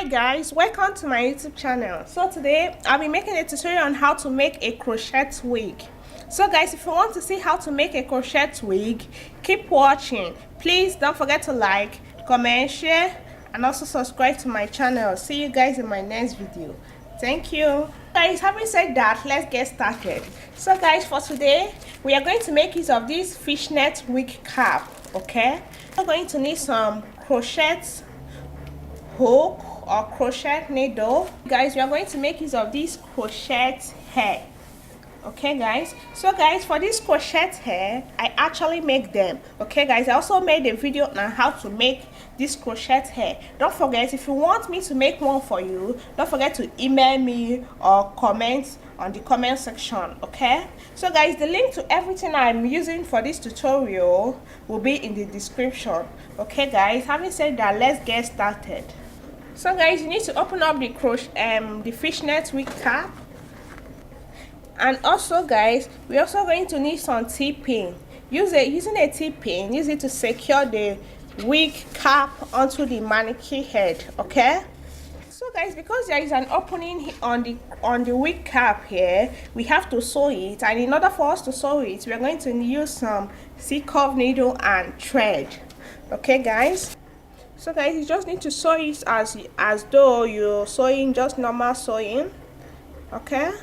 Hi guys, welcome to my YouTube channel. So today I'll be making a tutorial on how to make a crochet wig. So guys, if you want to see how to make a crochet wig, keep watching. Please don't forget to like, comment, share, and also subscribe to my channel. See you guys in my next video. Thank you. Guys, having said that, let's get started. So guys, for today we are going to make use of this fishnet wig cap. Okay, we're going to need some crochet hook or crochet needle. Guys, we are going to make use of this crochet hair. Okay guys, so guys, for this crochet hair I actually make them. Okay guys, I also made a video on how to make this crochet hair. Don't forget, if you want me to make one for you, don't forget to email me or comment on the comment section. Okay, so guys, the link to everything I'm using for this tutorial will be in the description. Okay guys, having said that, let's get started. So guys, you need to open up the the fishnet wig cap, and also guys, we're also going to need some T-pin. Using a T-pin, use it to secure the wig cap onto the mannequin head. Okay, so guys, because there is an opening on the wig cap here, we have to sew it, and in order for us to sew it, we are going to use some C-curve needle and thread. Okay guys, so guys, you just need to sew it as though you're sewing just normal sewing. Okay,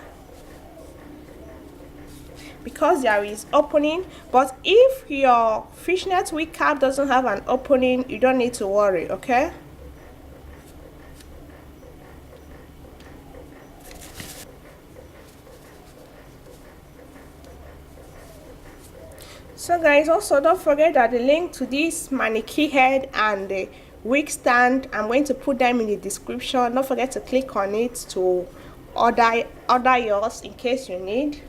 because there is opening, but if your fishnet wig cap doesn't have an opening, you don't need to worry. Okay, so guys, also don't forget that the link to this mannequin head and the wig stand, I'm going to put them in the description. Don't forget to click on it to order yours in case you need.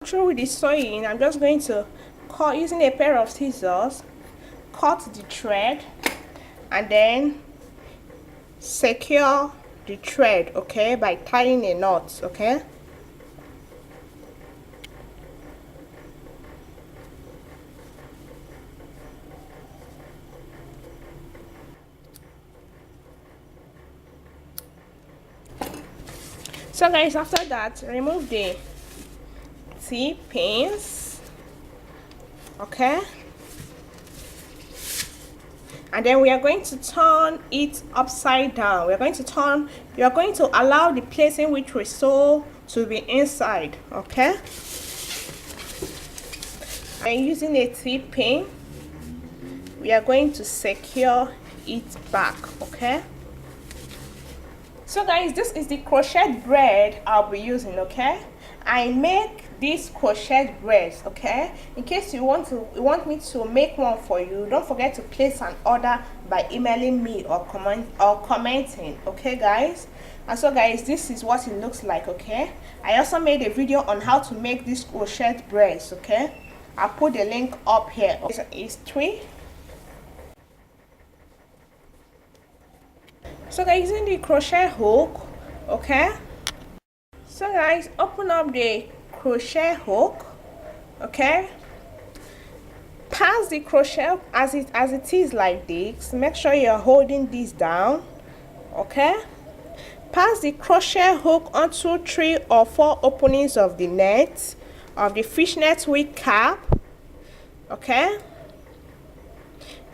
Through the sewing, I'm just going to cut using a pair of scissors, cut the thread and then secure the thread, okay, by tying a knot. Okay, so guys, after that, remove the T-pins. Okay, and then we are going to turn it upside down. You are going to allow the place in which we sew to be inside. Okay, and using a T-pin, we are going to secure it back. Okay, so guys, this is the crochet braid I'll be using. Okay, I make these crochet braids. Okay, in case you want me to make one for you, don't forget to place an order by emailing me or commenting. Okay guys, and so guys, this is what it looks like. Okay, I also made a video on how to make these crochet braids. Okay, I'll put the link up here. It's 3. So guys, using the crochet hook. Okay, so guys, open up the crochet hook. Okay, pass the crochet as it is like this. Make sure you're holding this down. Okay, pass the crochet hook onto 3 or 4 openings of the net of the fishnet wig cap. Okay,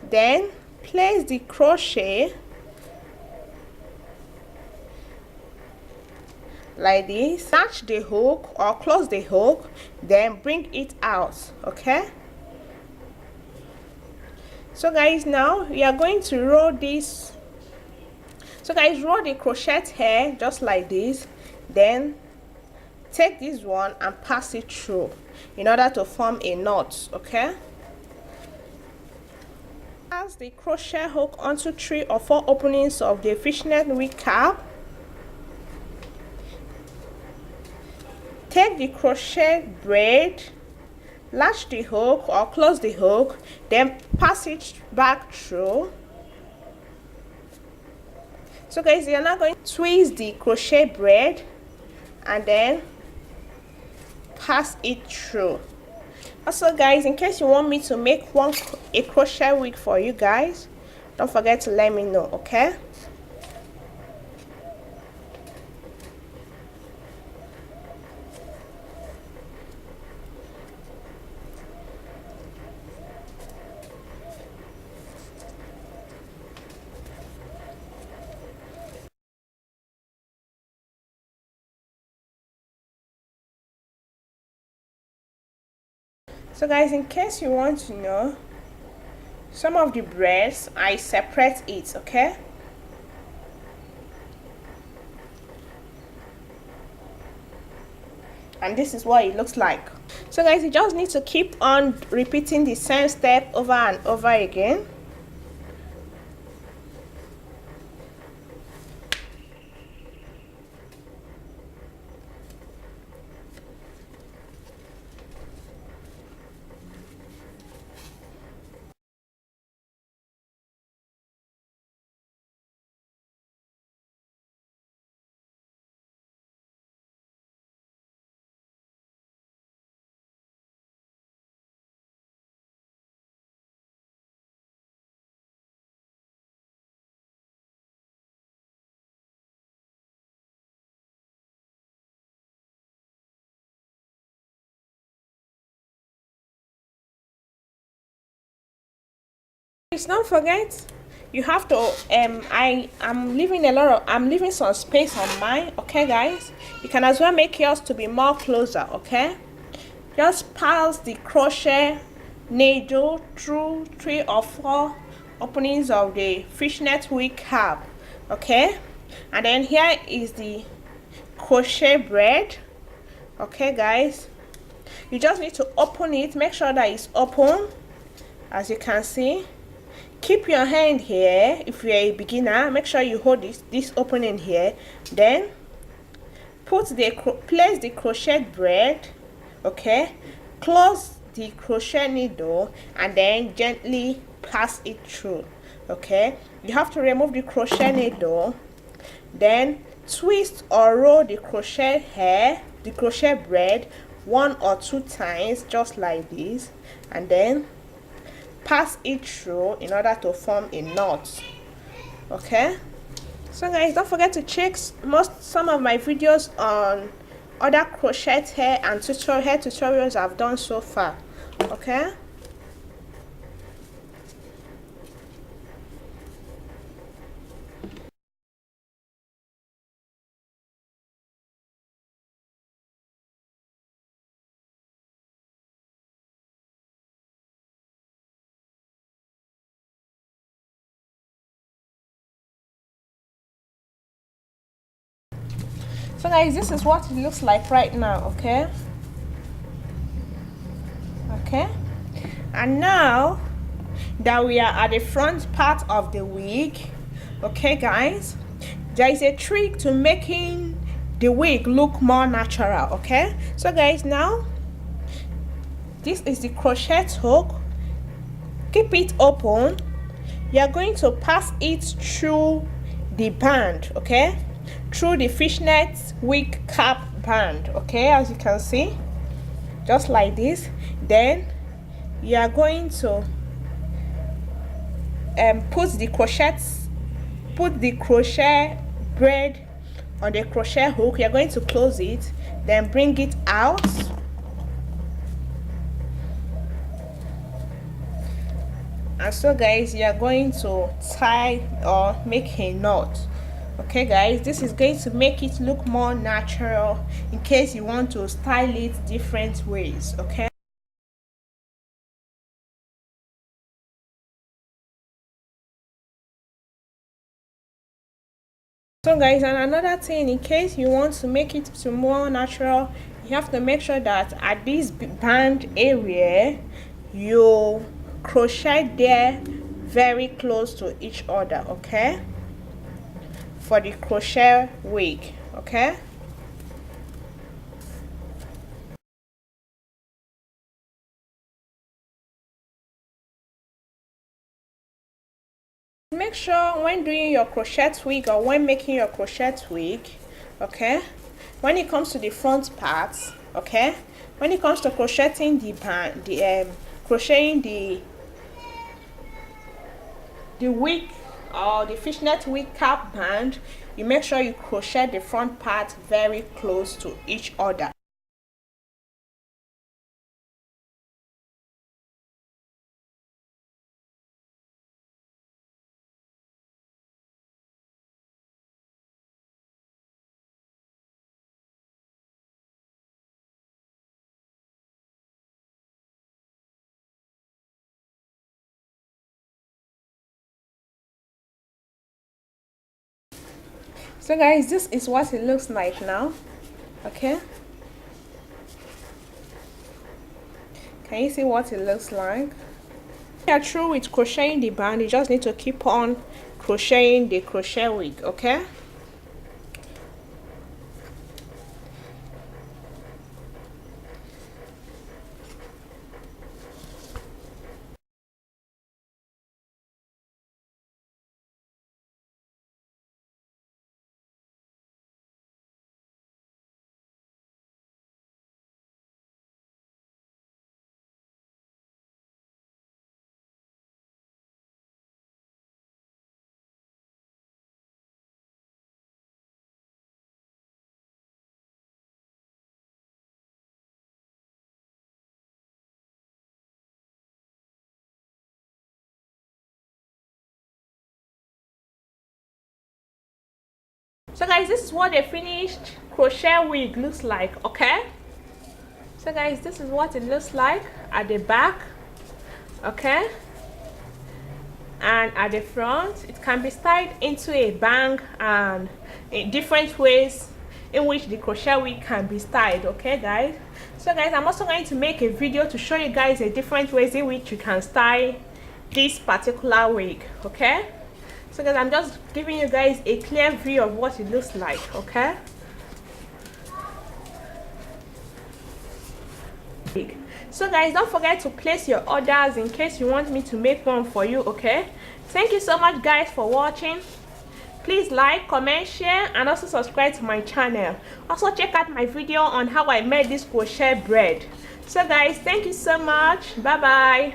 then place the crochet like this, attach the hook or close the hook, then bring it out. Okay, so guys, now we are going to roll this. So guys, roll the crochet hair just like this, then take this one and pass it through in order to form a knot. Okay, pass the crochet hook onto 3 or 4 openings of the fishnet wig cap. Take the crochet braid latch the hook or close the hook, then pass it back through. So guys, you're now going to twist the crochet braid and then pass it through. Also guys, in case you want me to make a crochet wig for you guys, don't forget to let me know, okay? So guys, in case you want to know, some of the braids I separate it, okay? And this is what it looks like. So guys, you just need to keep on repeating the same step over and over again. Please don't forget, you have to I'm leaving some space on mine, okay guys? You can as well make yours to be more closer, okay? Just pass the crochet needle through 3 or 4 openings of the fishnet wig cap, okay? And then here is the crochet braid, okay guys? You just need to open it, make sure that it's open, as you can see. Keep your hand here. If you're a beginner, make sure you hold this opening here. Then place the crochet braid, okay? Close the crochet needle and then gently pass it through, okay? You have to remove the crochet needle, then twist or roll the crochet braid 1 or 2 times, just like this, and then pass it through in order to form a knot, okay? So guys, don't forget to check some of my videos on other crochet hair and hair tutorials I've done so far, okay? So guys, this is what it looks like right now, okay? Okay, and now that we are at the front part of the wig, okay guys, there is a trick to making the wig look more natural, okay? So guys, now this is the crochet hook. Keep it open. You're going to pass it through the band, okay? Through the fishnet wig cap band, okay, as you can see, just like this. Then you are going to put the crochet braid on the crochet hook. You're going to close it, then bring it out, and so guys, you are going to tie or make a knot. Okay guys, this is going to make it look more natural in case you want to style it different ways, okay? So guys, and another thing, in case you want to make it to more natural, you have to make sure that at this band area you crochet there very close to each other, okay, for the crochet wig, okay? Make sure when doing your crochet wig or when making your crochet wig, okay, when it comes to the front parts, okay, when it comes to crocheting the band, crocheting the wig or the fishnet wig cap band, you make sure you crochet the front part very close to each other. So guys, this is what it looks like now. Okay, can you see what it looks like? You're through with crocheting the band, you just need to keep on crocheting the crochet wig. Okay, so guys, this is what the finished crochet wig looks like. Okay, so guys, this is what it looks like at the back. Okay, and at the front it can be styled into a bang, and in different ways in which the crochet wig can be styled. Okay guys, so guys, I'm also going to make a video to show you guys the different ways in which you can style this particular wig. Okay, so guys, I'm just giving you guys a clear view of what it looks like. Okay, so guys, don't forget to place your orders in case you want me to make one for you. Okay, thank you so much guys for watching. Please like, comment, share, and also subscribe to my channel. Also check out my video on how I made this crochet braid. So guys, thank you so much. Bye bye.